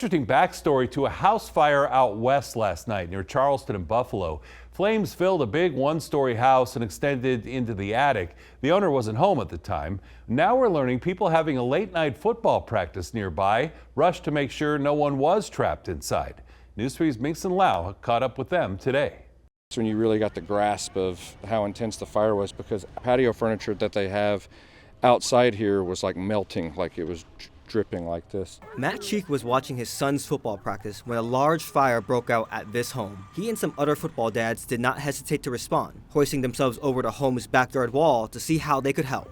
Interesting backstory to a house fire out west last night near Charleston and Buffalo. Flames filled a big one-story house and extended into the attic. The owner wasn't home at the time. Now we're learning people having a late-night football practice nearby rushed to make sure no one was trapped inside. News 3's Mingson Lau caught up with them today. That's when you really got the grasp of how intense the fire was, because patio furniture that they have outside here was like melting, like it was dripping like this. Matt Cheek was watching his son's football practice when a large fire broke out at this home. He and some other football dads did not hesitate to respond, hoisting themselves over the home's backyard wall to see how they could help.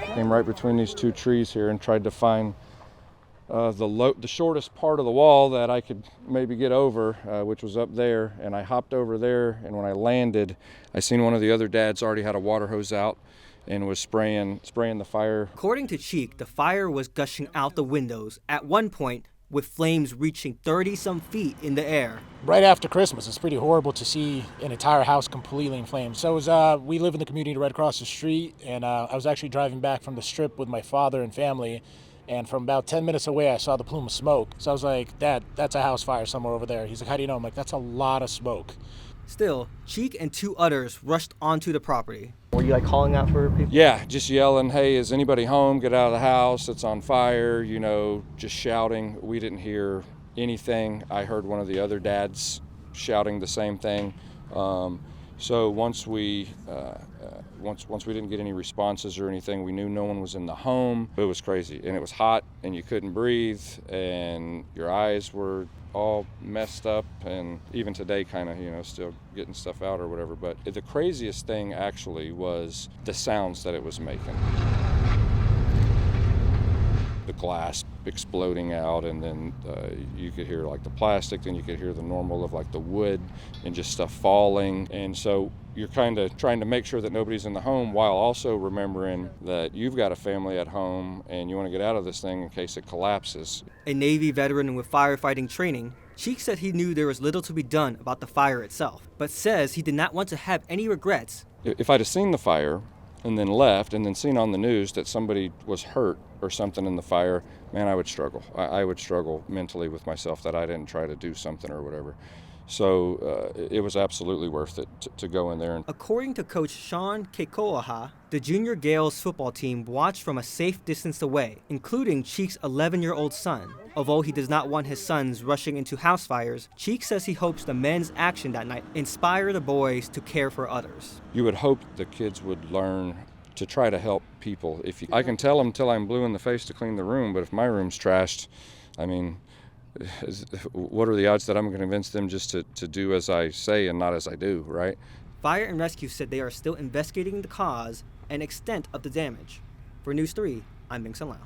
Came right between these two trees here and tried to find the shortest part of the wall that I could maybe get over, which was up there, and I hopped over there, and when I landed, I seen one of the other dads already had a water hose out and was spraying the fire. According to Cheek, the fire was gushing out the windows at one point, with flames reaching 30-some feet in the air. Right after Christmas, it's pretty horrible to see an entire house completely in flames. So we live in the community right across the street, and I was actually driving back from the Strip with my father and family, and from about 10 minutes away, I saw the plume of smoke. So I was like, Dad, that's a house fire somewhere over there. He's like, how do you know? I'm like, that's a lot of smoke. Still, Cheek and two others rushed onto the property. Were you calling out for people? Yeah, just yelling, hey, is anybody home? Get out of the house, it's on fire, just shouting. We didn't hear anything. I heard one of the other dads shouting the same thing. So once we didn't get any responses or anything, we knew no one was in the home. It was crazy, and it was hot, and you couldn't breathe, and your eyes were all messed up, and even today kind of still getting stuff out or whatever. But the craziest thing actually was the sounds that it was making. The glass exploding out, and then you could hear like the plastic, then you could hear the normal of like the wood and just stuff falling. And so you're kind of trying to make sure that nobody's in the home while also remembering that you've got a family at home and you want to get out of this thing in case it collapses. A Navy veteran with firefighting training, Cheek said he knew there was little to be done about the fire itself, but says he did not want to have any regrets. If I'd have seen the fire and then left and then seen on the news that somebody was hurt or something in the fire, man, I would struggle. I would struggle mentally with myself that I didn't try to do something or whatever. So it was absolutely worth it to go in there. According to Coach Sean Kekoaha, the Junior Gales football team watched from a safe distance away, including Cheek's 11-year-old son. Although he does not want his sons rushing into house fires, Cheek says he hopes the men's action that night inspire the boys to care for others. You would hope the kids would learn to try to help people. I can tell them till I'm blue in the face to clean the room, but if my room's trashed, I mean, what are the odds that I'm going to convince them just to do as I say and not as I do, right? Fire and Rescue said they are still investigating the cause and extent of the damage. For News 3, I'm Mingson Lau.